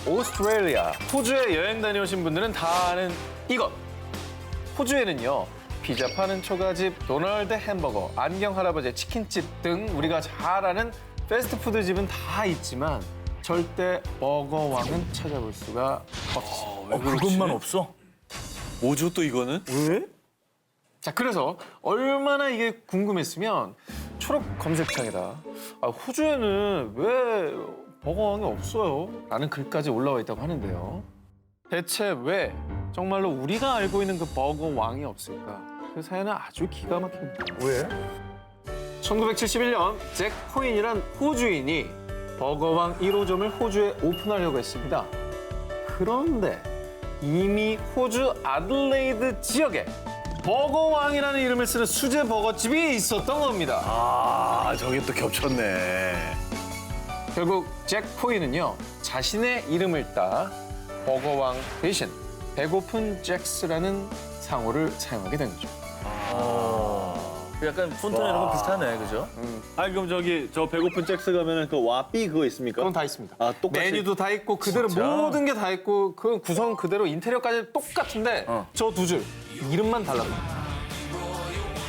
오스트레일리아. 호주에 여행 다녀오신 분들은 다 아는 이것. 호주에는요, 피자 파는 초가집, 도널드 햄버거, 안경 할아버지 치킨집 등 우리가 잘 아는 패스트푸드집은 다 있지만 절대 버거왕은 찾아볼 수가 없습니다. 그것만 없어? 뭐죠 또 이거는? 왜? 자, 그래서 얼마나 이게 궁금했으면 초록 검색창에다 호주에는 왜 버거왕이 없어요? 라는 글까지 올라와 있다고 하는데요. 대체 왜 정말로 우리가 알고 있는 그 버거왕이 없을까? 그 사연은 아주 기가 막힙니다. 왜? 1971년 잭 코인이란 호주인이 버거왕 1호점을 호주에 오픈하려고 했습니다. 그런데 이미 호주 아들레이드 지역에 버거왕이라는 이름을 쓰는 수제 버거집이 있었던 겁니다. 아, 저게 또 겹쳤네. 결국 잭 코인은요, 자신의 이름을 따 버거왕 대신 배고픈 잭스라는 상호를 사용하게 된 거죠. 약간 폰트나 이런 거 비슷하네, 그죠? 아니 그럼 저기 저 배고픈 잭스 가면은 그 와삐 그거 있습니까? 그건 다 있습니다. 아, 똑같이? 메뉴도 다 있고 그대로 진짜? 모든 게 다 있고 그 구성 그대로 인테리어까지 똑같은데 저 두 줄 이름만 달라요.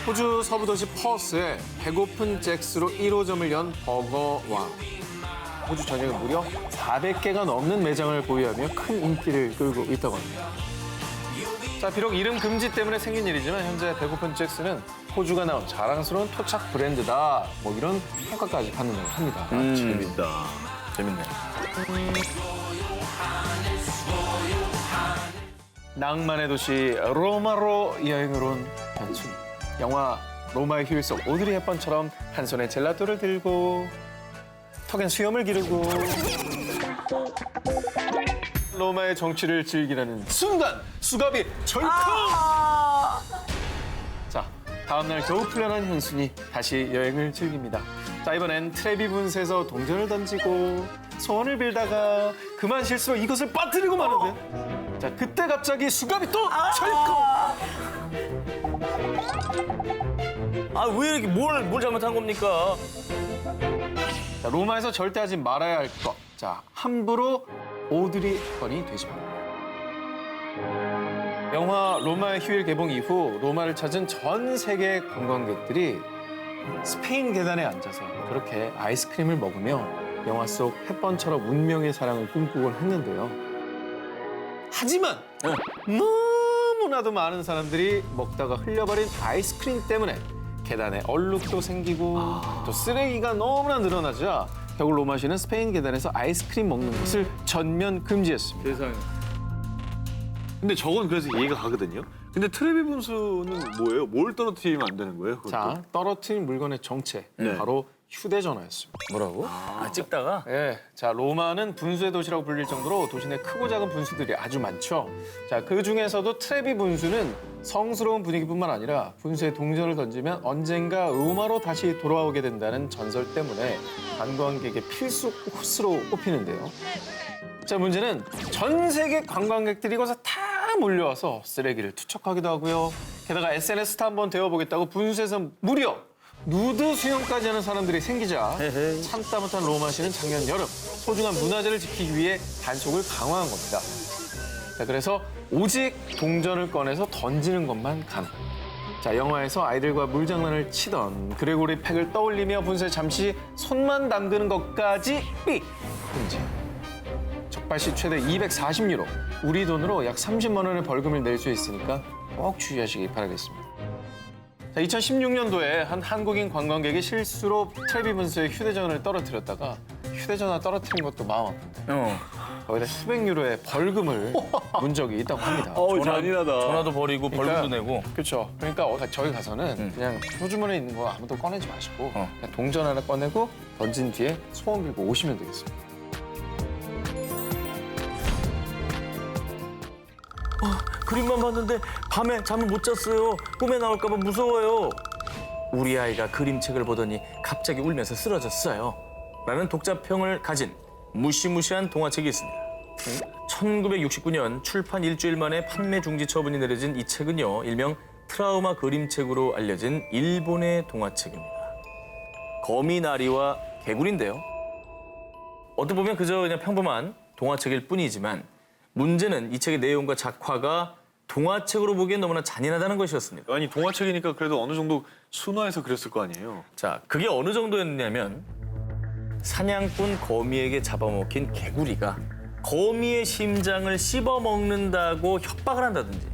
호주 서부 도시 퍼스에 배고픈 잭스로 1호점을 연 버거왕. 호주 전역에 무려 400개가 넘는 매장을 보유하며 큰 인기를 끌고 있다고 합니다. 자, 비록 이름 금지 때문에 생긴 일이지만 현재 배고픈 잭스는 호주가 나온 자랑스러운 토착 브랜드다. 뭐 이런 평가까지 받는다고 합니다. 재밌다. 재밌네. 낭만의 도시 로마로 여행을 온 현순. 영화 로마의 휴일 속 오드리 헵번처럼 한 손에 젤라또를 들고 턱엔 수염을 기르고 로마의 정취를 즐기려는 순간 수갑이 절컥! 자, 다음날 겨우 풀려난 현순이 다시 여행을 즐깁니다. 자, 이번엔 트레비 분수에서 동전을 던지고 소원을 빌다가 그만 실수로 이것을 빠뜨리고 마는데 자, 그때 갑자기 수갑이 또 철컥! 아, 왜 이렇게 뭘 잘못한 겁니까? 자, 로마에서 절대 하지 말아야 할 것. 자, 함부로 오드리 헵번이 되지 말아요. 영화 로마의 휴일 개봉 이후 로마를 찾은 전 세계 관광객들이 스페인 계단에 앉아서 그렇게 아이스크림을 먹으며 영화 속 헵번처럼 운명의 사랑을 꿈꾸곤 했는데요. 하지만 너무나도 많은 사람들이 먹다가 흘려버린 아이스크림 때문에 계단에 얼룩도 생기고 또 쓰레기가 너무나 늘어나자 결국 로마시는 스페인 계단에서 아이스크림 먹는 것을 전면 금지했습니다. 세상에. 근데 저건 그래서 이해가 가거든요. 근데 트레비 분수는 뭐예요? 뭘 떨어뜨리면 안 되는 거예요? 그것도? 자, 떨어뜨린 물건의 정체, 네. 바로 휴대전화였습니다. 뭐라고? 찍다가? 예, 자, 로마는 분수의 도시라고 불릴 정도로 도시 내 크고 작은 분수들이 아주 많죠. 자, 그 중에서도 트레비 분수는 성스러운 분위기뿐만 아니라 분수에 동전을 던지면 언젠가 로마로 다시 돌아오게 된다는 전설 때문에 관광객의 필수 코스로 꼽히는데요. 자, 문제는 전 세계 관광객들이 이곳에 다 몰려와서 쓰레기를 투척하기도 하고요. 게다가 SNS도 한번 되어보겠다고 분수에서 무려 누드 수영까지 하는 사람들이 생기자 참다 못한 로마시는 작년 여름 소중한 문화재를 지키기 위해 단속을 강화한 겁니다. 자, 그래서 오직 동전을 꺼내서 던지는 것만 가능. 자, 영화에서 아이들과 물장난을 치던 그레고리 팩을 떠올리며 분수에 잠시 손만 담그는 것까지 삑! 금지. 적발시 최대 240유로, 우리 돈으로 약 30만 원의 벌금을 낼 수 있으니까 꼭 주의하시기 바라겠습니다. 자, 2016년도에 한 한국인 관광객이 실수로 트레비 분수에 휴대전화를 떨어뜨렸다가 휴대전화 떨어뜨린 것도 마음 아픈데 거기다 수백 유로의 벌금을 문 적이 있다고 합니다. 잔인하다. 전화도 버리고 벌금도 내고. 그렇죠. 그러니까 저희 가서는 그냥 호주머니에 있는 거 아무도 꺼내지 마시고 그냥 동전 하나 꺼내고 던진 뒤에 소원 빌고 오시면 되겠습니다. 그림만 봤는데 밤에 잠을 못 잤어요. 꿈에 나올까 봐 무서워요. 우리 아이가 그림책을 보더니 갑자기 울면서 쓰러졌어요. 라는 독자평을 가진 무시무시한 동화책이 있습니다. 1969년 출판 일주일 만에 판매 중지 처분이 내려진 이 책은요, 일명 트라우마 그림책으로 알려진 일본의 동화책입니다. 거미나리와 개구리인데요. 어떻게 보면 그저 그냥 평범한 동화책일 뿐이지만 문제는 이 책의 내용과 작화가 동화책으로 보기엔 너무나 잔인하다는 것이었습니다. 아니 동화책이니까 그래도 어느 정도 순화해서 그렸을 거 아니에요. 자, 그게 어느 정도였냐면 사냥꾼 거미에게 잡아먹힌 개구리가 거미의 심장을 씹어먹는다고 협박을 한다든지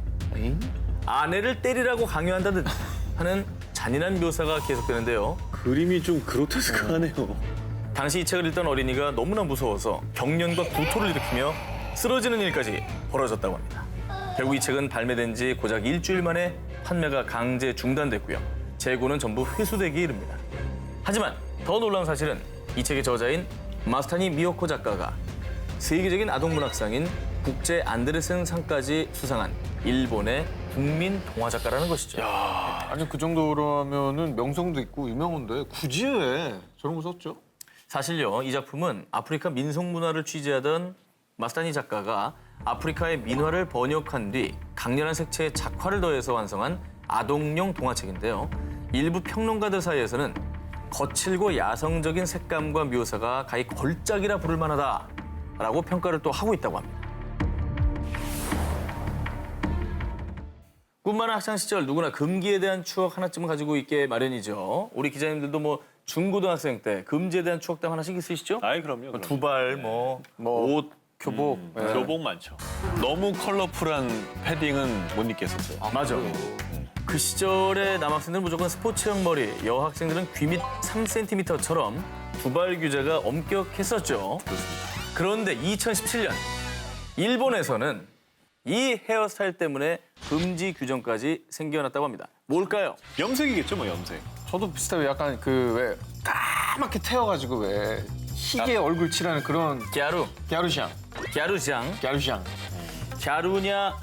아내를 때리라고 강요한다든지 하는 잔인한 묘사가 계속되는데요. 그림이 좀 그로테스크하네요. 당시 이 책을 읽던 어린이가 너무나 무서워서 경련과 구토를 일으키며 쓰러지는 일까지 벌어졌다고 합니다. 결국 이 책은 발매된 지 고작 일주일 만에 판매가 강제 중단됐고요. 재고는 전부 회수되기에 이릅니다. 하지만 더 놀라운 사실은 이 책의 저자인 마스타니 미요코 작가가 세계적인 아동문학상인 국제 안데르센 상까지 수상한 일본의 국민 동화 작가라는 것이죠. 아니 그 정도라면은 명성도 있고 유명한데 굳이 왜 저런 거 썼죠? 사실요, 이 작품은 아프리카 민속 문화를 취재하던 마스타니 작가가 아프리카의 민화를 번역한 뒤 강렬한 색채의 작화를 더해서 완성한 아동용 동화책인데요. 일부 평론가들 사이에서는 거칠고 야성적인 색감과 묘사가 가히 걸작이라 부를 만하다라고 평가를 또 하고 있다고 합니다. 꿈 많은 학창 시절 누구나 금기에 대한 추억 하나쯤은 가지고 있게 마련이죠. 우리 기자님들도 뭐 중고등학생 때 금지에 대한 추억담 하나씩 있으시죠? 아이 그럼요. 두발, 옷, 교복. 교복 많죠. 너무 컬러풀한 패딩은 못 입겠었어요. 맞아. 그 시절의 남학생들은 무조건 스포츠형 머리, 여학생들은 귀 밑 3cm처럼 두발 규제가 엄격했었죠. 그런데 2017년 일본에서는 이 헤어스타일 때문에 금지 규정까지 생겨났다고 합니다. 뭘까요? 염색이겠죠, 뭐 염색. 저도 비슷해요. 약간 그 왜 까맣게 태워가지고 왜 희게 얼굴 칠하는 그런 갸루, 갸루샹, 갸루샹, 갸루냐,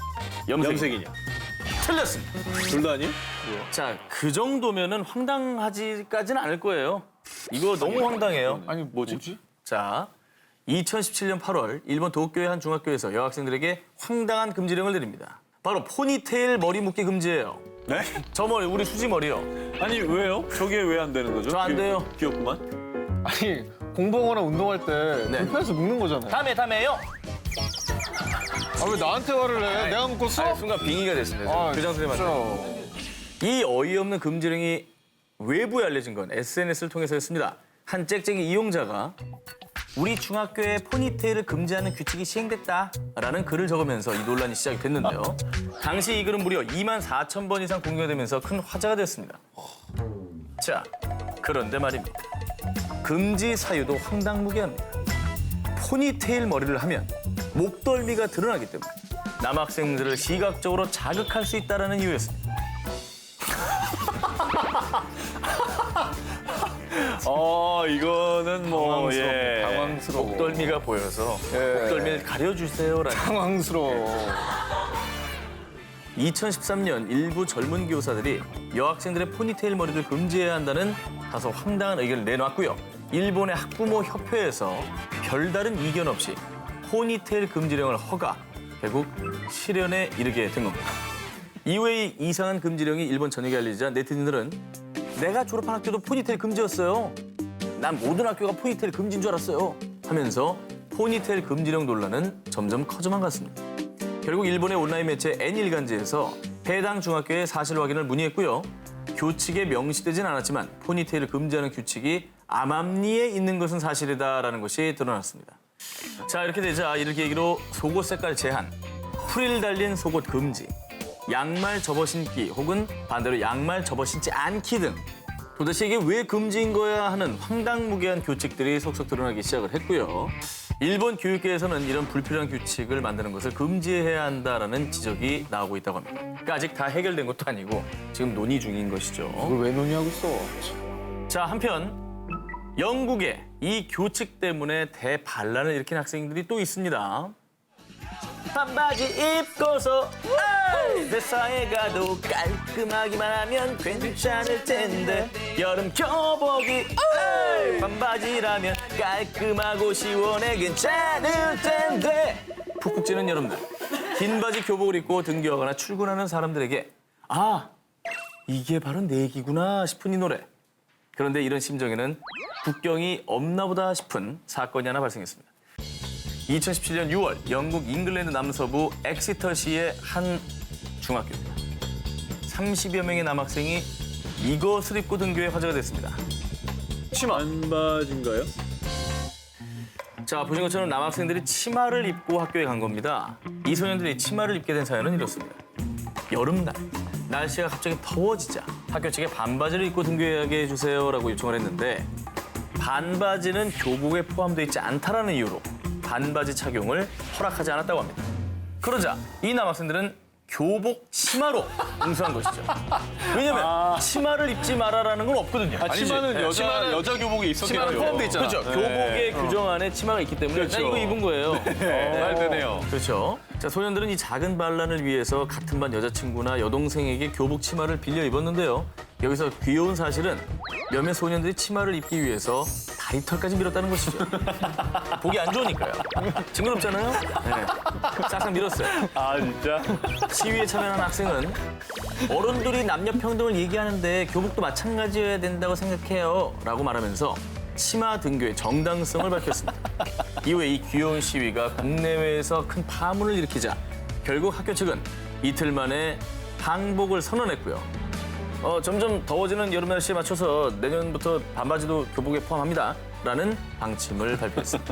염색이냐? 틀렸습니다. 둘 다 아니에요? 자, 그 정도면은 황당하지까지는 않을 거예요. 이거 너무 황당해요. 아니 뭐지? 자, 2017년 8월 일본 도쿄의 한 중학교에서 여학생들에게 황당한 금지령을 내립니다. 바로 포니테일 머리 묶기 금지예요. 네? 저 머리, 우리 수지 머리요. 아니 왜요? 저게 왜 안 되는 거죠? 저안 돼요. 귀엽구만. 아니 공부하거나 운동할 때 네. 불편해서 묶는 거잖아요. 다음에요. 아 왜 나한테 화를 내? 내가 묶었어? 순간 빙의가 됐습니다. 그 교장선생님한테. 이 어이없는 금지령이 외부에 알려진 건 SNS를 통해서였습니다. 한 짹짹이 이용자가 우리 중학교에 포니테일을 금지하는 규칙이 시행됐다라는 글을 적으면서 이 논란이 시작이 됐는데요. 당시 이 글은 무려 24,000번 이상 공유가 되면서 큰 화제가 됐습니다. 자, 그런데 말입니다. 금지 사유도 황당무계합니다. 포니테일 머리를 하면 목덜미가 드러나기 때문에 남학생들을 시각적으로 자극할 수 있다는 이유였습니다. 이거는 뭐 당황스러워. 목덜미가 보여서 목덜미를 가려주세요라는. 당황스러워. 2013년 일부 젊은 교사들이 여학생들의 포니테일 머리를 금지해야 한다는 다소 황당한 의견을 내놨고요. 일본의 학부모 협회에서 별다른 이견 없이 포니테일 금지령을 허가, 결국 실현에 이르게 된 겁니다. 이후에 이 이상한 금지령이 일본 전역에 알리자 네티즌들은 내가 졸업한 학교도 포니테일 금지였어요. 난 모든 학교가 포니테일 금지인 줄 알았어요. 하면서 포니테일 금지령 논란은 점점 커져만 갔습니다. 결국 일본의 온라인 매체 N일간지에서 해당 중학교의 사실 확인을 문의했고요. 교칙에 명시되진 않았지만 포니테일을 금지하는 규칙이 암암리에 있는 것은 사실이다라는 것이 드러났습니다. 자, 이렇게 되자 이를 계기로 속옷 색깔 제한, 프릴 달린 속옷 금지, 양말 접어 신기 혹은 반대로 양말 접어 신지 않기 등 도대체 이게 왜 금지인 거야 하는 황당무계한 규칙들이 속속 드러나기 시작을 했고요. 일본 교육계에서는 이런 불필요한 규칙을 만드는 것을 금지해야 한다라는 지적이 나오고 있다고 합니다. 그러니까 아직 다 해결된 것도 아니고 지금 논의 중인 것이죠. 이걸 왜 논의하고 있어? 자, 한편 영국에 이 규칙 때문에 대반란을 일으킨 학생들이 또 있습니다. 반바지 입고서 회사에 가도 깔끔하기만 하면 괜찮을 텐데 여름 교복이 반바지라면 깔끔하고 시원해 괜찮을 텐데 푹푹 찌는 여름날 긴 바지 교복을 입고 등교하거나 출근하는 사람들에게 아, 이게 바로 내 얘기구나 싶은 이 노래. 그런데 이런 심정에는 국경이 없나 보다 싶은 사건이 하나 발생했습니다. 2017년 6월 영국 잉글랜드 남서부 엑시터시의 한 중학교입니다. 30여 명의 남학생이 이것을 입고 등교에 화제가 됐습니다. 치마 반바지인가요? 자, 보신 것처럼 남학생들이 치마를 입고 학교에 간 겁니다. 이 소년들이 치마를 입게 된 사연은 이렇습니다. 여름날, 날씨가 갑자기 더워지자 학교 측에 반바지를 입고 등교하게 해주세요라고 요청을 했는데 반바지는 교복에 포함되어 있지 않다라는 이유로 반바지 착용을 허락하지 않았다고 합니다. 그러자 이 남학생들은 교복 치마로 응수한 것이죠. 왜냐면 치마를 입지 마라라는 건 없거든요. 치마는 여자 교복이 있었겠죠. 치마는 포함돼 있잖아. 그렇죠. 교복의 규정 안에 치마가 있기 때문에 그렇죠. 그냥 이거 입은 거예요. 말 되네요. 그렇죠. 자, 소년들은 이 작은 반란을 위해서 같은 반 여자친구나 여동생에게 교복 치마를 빌려 입었는데요. 여기서 귀여운 사실은 몇몇 소년들이 치마를 입기 위해서 다리털까지 밀었다는 것이죠. 보기 안 좋으니까요. 징그럽잖아요. 네. 싹싹 밀었어요. 아 진짜? 시위에 참여한 학생은 어른들이 남녀 평등을 얘기하는데 교복도 마찬가지여야 된다고 생각해요 라고 말하면서 치마 등교의 정당성을 밝혔습니다. 이후에 이 귀여운 시위가 국내외에서 큰 파문을 일으키자 결국 학교 측은 이틀 만에 항복을 선언했고요. 점점 더워지는 여름 날씨에 맞춰서 내년부터 반바지도 교복에 포함합니다 라는 방침을 발표했습니다.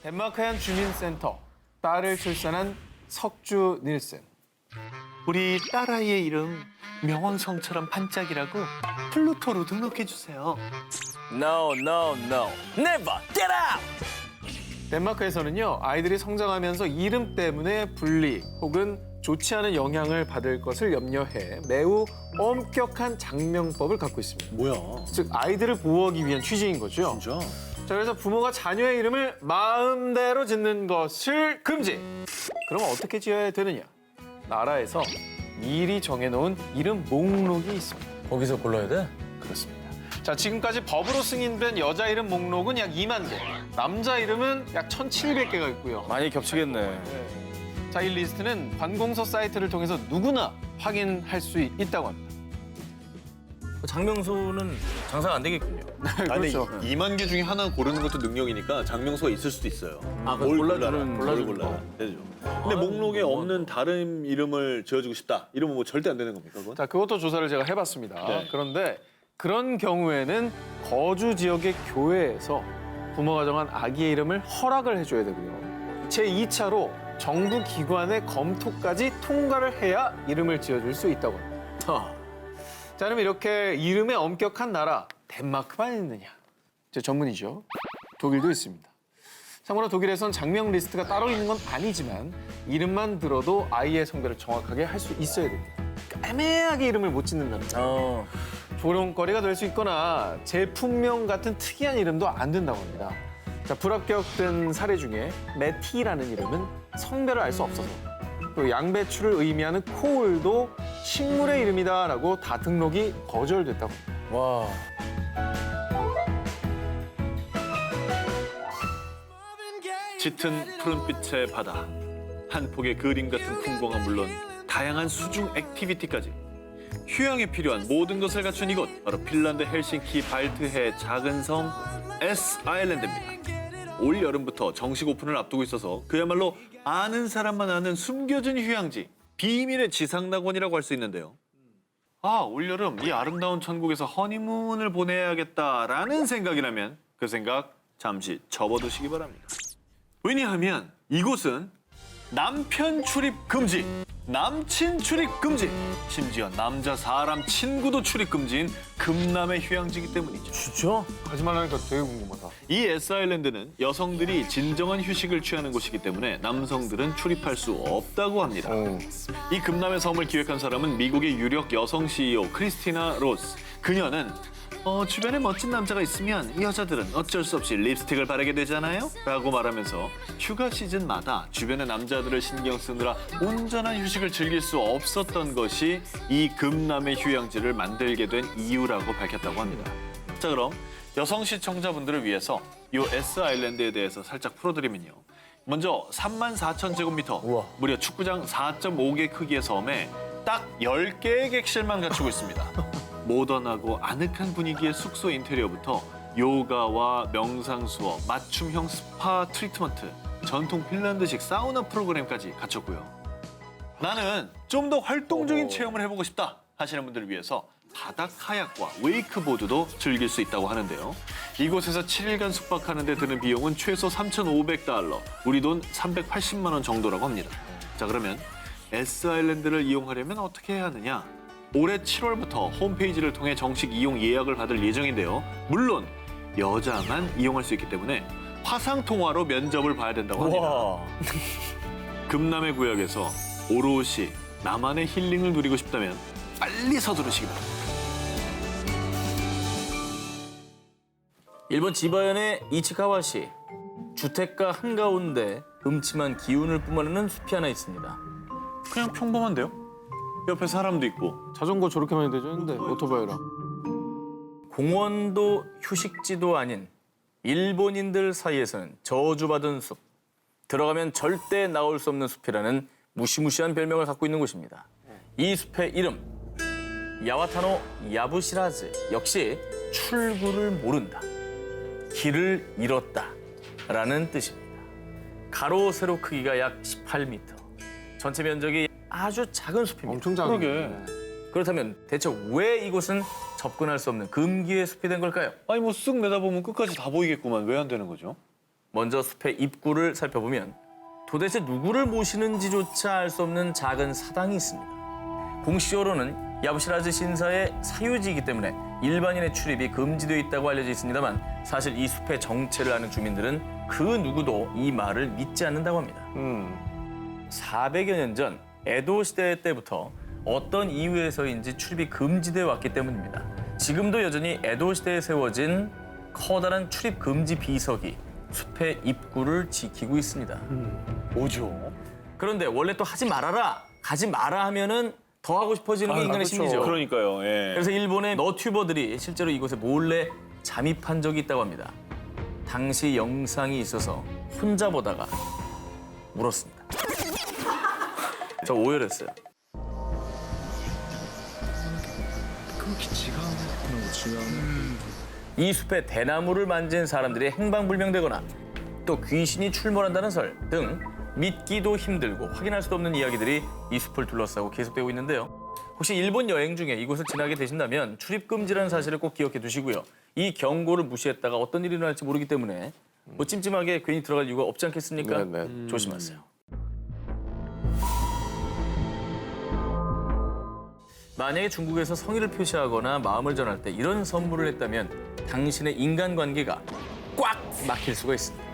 덴마크의 한 주민센터. 딸을 출산한 석주 닐센. 우리 딸아이의 이름 명왕성처럼 반짝이라고 플루토로 등록해주세요. No, no, no. Never. Get out! 덴마크에서는요, 아이들이 성장하면서 이름 때문에 분리 혹은 좋지 않은 영향을 받을 것을 염려해 매우 엄격한 장명법을 갖고 있습니다. 뭐야? 즉, 아이들을 보호하기 위한 취지인 거죠. 진짜? 자, 그래서 부모가 자녀의 이름을 마음대로 짓는 것을 금지. 그럼 어떻게 지어야 되느냐? 나라에서 미리 정해놓은 이름 목록이 있습니다. 거기서 골라야 돼? 그렇습니다. 자, 지금까지 법으로 승인된 여자 이름 목록은 약 2만 개, 남자 이름은 약 1,700개가 있고요. 많이 겹치겠네. 자, 이 리스트는 관공서 사이트를 통해서 누구나 확인할 수 있다고 합니다. 장명소는 장사가 안 되겠군요. 아니 그렇죠. 2만 개 중에 하나 고르는 것도 능력이니까 장명소가 있을 수도 있어요. 아, 뭘 골라주는 뭘 골라라. 되죠. 근데 목록에 없는 다른 이름을 지어주고 싶다. 이러면 뭐 절대 안 되는 겁니까, 그건? 자, 그것도 조사를 제가 해봤습니다. 네. 그런데 그런 경우에는 거주 지역의 교회에서 부모가 정한 아기의 이름을 허락을 해줘야 되고요. 제2차로 정부 기관의 검토까지 통과를 해야 이름을 지어줄 수 있다고 합니다. 자, 그럼 이렇게 이름의 엄격한 나라 덴마크만 있느냐? 제 전문이죠. 독일도 있습니다. 참고로 독일에선 장명 리스트가 따로 있는 건 아니지만 이름만 들어도 아이의 성별을 정확하게 할 수 있어야 됩니다. 애매하게 이름을 못 짓는다는 거예요. 조롱거리가 될 수 있거나 제품명 같은 특이한 이름도 안 된다고 합니다. 자, 불합격된 사례 중에 메티라는 이름은 성별을 알 수 없어서 또 양배추를 의미하는 코울도 식물의 이름이다라고 다 등록이 거절됐다고 합니다. 와. 짙은 푸른빛의 바다, 한 폭의 그림 같은 풍광은 물론 다양한 수중 액티비티까지 휴양에 필요한 모든 것을 갖춘 이곳, 바로 핀란드 헬싱키 발트해 작은 섬 S 아일랜드입니다. 올 여름부터 정식 오픈을 앞두고 있어서 그야말로 아는 사람만 아는 숨겨진 휴양지, 비밀의 지상낙원이라고 할 수 있는데요. 올 여름 이 아름다운 천국에서 허니문을 보내야겠다라는 생각이라면 그 생각 잠시 접어두시기 바랍니다. 왜냐하면 이곳은 남편 출입 금지, 남친 출입 금지, 심지어 남자 사람 친구도 출입 금지인 금남의 휴양지이기 때문이죠. 진짜? 거짓말하니까 되게 궁금하다. 이 S아일랜드는 여성들이 진정한 휴식을 취하는 곳이기 때문에 남성들은 출입할 수 없다고 합니다. 이 금남의 섬을 기획한 사람은 미국의 유력 여성 CEO 크리스티나 로스. 그녀는 주변에 멋진 남자가 있으면 이 여자들은 어쩔 수 없이 립스틱을 바르게 되잖아요? 라고 말하면서 휴가 시즌마다 주변의 남자들을 신경 쓰느라 온전한 휴식을 즐길 수 없었던 것이 이 금남의 휴양지를 만들게 된 이유라고 밝혔다고 합니다. 자, 그럼 여성 시청자분들을 위해서 이 S 아일랜드에 대해서 살짝 풀어드리면요. 먼저 34,000제곱미터, 우와. 무려 축구장 4.5개 크기의 섬에 딱 10개의 객실만 갖추고 있습니다. 모던하고 아늑한 분위기의 숙소 인테리어부터 요가와 명상 수업, 맞춤형 스파 트리트먼트, 전통 핀란드식 사우나 프로그램까지 갖췄고요. 나는 좀 더 활동적인 체험을 해보고 싶다 하시는 분들을 위해서 바닥 카약과 웨이크보드도 즐길 수 있다고 하는데요. 이곳에서 7일간 숙박하는 데 드는 비용은 최소 3,500달러, 우리 돈 380만 원 정도라고 합니다. 자, 그러면 S아일랜드를 이용하려면 어떻게 해야 하느냐? 올해 7월부터 홈페이지를 통해 정식 이용 예약을 받을 예정인데요. 물론 여자만 이용할 수 있기 때문에 화상통화로 면접을 봐야 된다고 합니다. 와. 금남의 구역에서 오롯이 나만의 힐링을 누리고 싶다면 빨리 서두르시기 바랍니다. 일본 지바현의 이치카와시. 주택가 한가운데 음침한 기운을 뿜어내는 숲이 하나 있습니다. 그냥 평범한데요? 옆에 사람도 있고. 자전거 저렇게 많이 대주는데 오토바이랑. 공원도 휴식지도 아닌 일본인들 사이에서는 저주받은 숲. 들어가면 절대 나올 수 없는 숲이라는 무시무시한 별명을 갖고 있는 곳입니다. 이 숲의 이름, 야와타노 야부시라즈. 역시 출구를 모른다. 길을 잃었다라는 뜻입니다. 가로 세로 크기가 약 18m. 전체 면적이 아주 작은 숲입니다. 엄청 작은. 그러게. 그렇다면 대체 왜 이곳은 접근할 수 없는 금기의 숲이 된 걸까요? 아니 뭐 쓱 내다보면 끝까지 다 보이겠구만. 왜 안 되는 거죠? 먼저 숲의 입구를 살펴보면 도대체 누구를 모시는지조차 알 수 없는 작은 사당이 있습니다. 공식적으로는 야부시라즈 신사의 사유지이기 때문에 일반인의 출입이 금지되어 있다고 알려져 있습니다만 사실 이 숲의 정체를 아는 주민들은 그 누구도 이 말을 믿지 않는다고 합니다. 400여 년 전 에도 시대 때부터 어떤 이유에서인지 출입이 금지되어 왔기 때문입니다. 지금도 여전히 에도 시대에 세워진 커다란 출입 금지 비석이 숲의 입구를 지키고 있습니다. 뭐죠? 그런데 원래 또 하지 말아라, 가지 마라 하면은 더 하고 싶어지는 게 인간의 심리죠. 그러니까요. 예. 그래서 일본의 너튜버들이 실제로 이곳에 몰래 잠입한 적이 있다고 합니다. 당시 영상이 있어서 혼자 보다가 울었습니다. 저 오열했어요. 이 숲의 대나무를 만진 사람들이 행방불명되거나 또 귀신이 출몰한다는 설 등 믿기도 힘들고 확인할 수도 없는 이야기들이 이 숲을 둘러싸고 계속되고 있는데요. 혹시 일본 여행 중에 이곳을 지나게 되신다면 출입금지라는 사실을 꼭 기억해 두시고요. 이 경고를 무시했다가 어떤 일이 일어날지 모르기 때문에 뭐 찜찜하게 괜히 들어갈 이유가 없지 않겠습니까? 네. 조심하세요. 만약에 중국에서 성의를 표시하거나 마음을 전할 때 이런 선물을 했다면 당신의 인간관계가 꽉 막힐 수가 있습니다.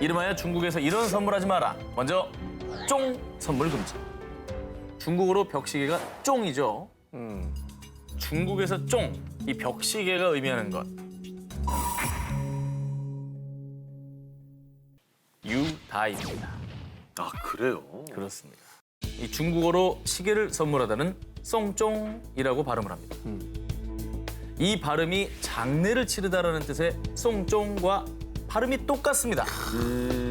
이름하여 중국에서 이런 선물하지 마라. 먼저 쫑 선물 금지. 중국어로 벽시계가 쫑이죠. 중국에서 쫑, 이 벽시계가 의미하는 것. 유다입니다. 아 그래요? 그렇습니다. 이 중국어로 시계를 선물하다는 송쫑이라고 발음을 합니다. 이 발음이 장례를 치르다라는 뜻의 송쫑과 발음이 똑같습니다.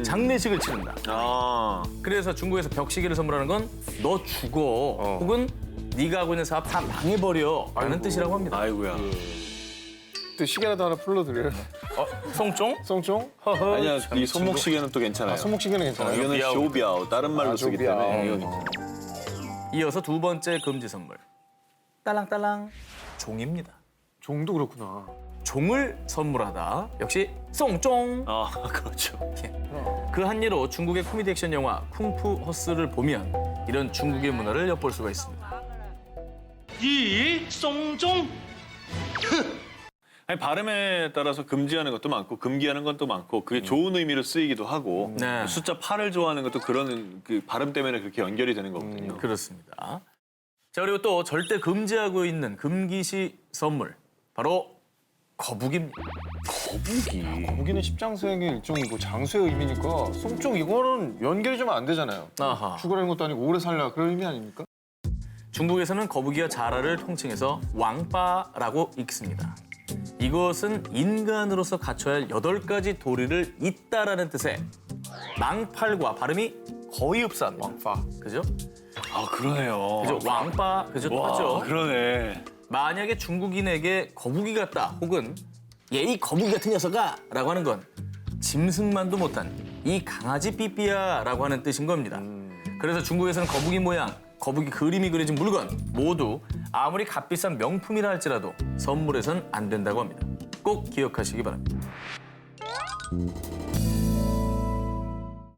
장례식을 치른다. 아 그래서 중국에서 벽시계를 선물하는 건 너 죽어 혹은 네가 하고 있는 사업 다 망해버려라는 뜻이라고 합니다. 아이고야. 또 시계라도 하나 풀러드려요. 송쫑? 송총? 아니야 이 손목시계는 또 괜찮아요. 손목시계는 괜찮아요. 이거는 쇼비아오. 쇼비아오 다른 말로 쓰기 쇼비아오. 때문에 이거 괜찮아요. 이어서 두 번째 금지 선물. 딸랑딸랑 종입니다. 종도 그렇구나. 종을 선물하다. 역시 송쫑. 아 그렇죠. 그 한 예로 중국의 코미디 액션 영화 쿵푸 허스를 보면 이런 중국의 문화를 엿볼 수가 있습니다. 이 송종 아니 발음에 따라서 금지하는 것도 많고 금기하는 것도 많고 그게 좋은 의미로 쓰이기도 하고 네. 숫자 8을 좋아하는 것도 그런 그 발음 때문에 그렇게 연결이 되는 거거든요. 그렇습니다. 자, 그리고 또 절대 금지하고 있는 금기시 선물. 바로 거북입니다. 거북이. 거기는 십장수행의 일종이고 장수의 의미니까 송총 이거는 연결이 좀 안 되잖아요. 아하. 죽으라는 것도 아니고 오래 살라 그런 의미 아닙니까? 중국에서는 거북이와 자라를 통칭해서 왕빠라고 읽습니다. 이것은 인간으로서 갖춰야 할 8가지 도리를 잇다라는 뜻의 망팔과 발음이 거의 흡사합니다. 왕파. 그죠? 아 그러네요. 그죠? 왕빠, 그죠? 와 맞죠? 그러네. 만약에 중국인에게 거북이 같다 혹은 예이 거북이 같은 녀석아 라고 하는 건 짐승만도 못한 이 강아지 삐삐야라고 하는 뜻인 겁니다. 그래서 중국에서는 거북이 모양, 거북이 그림이 그려진 물건 모두 아무리 값비싼 명품이라 할지라도 선물해선 안 된다고 합니다. 꼭 기억하시기 바랍니다.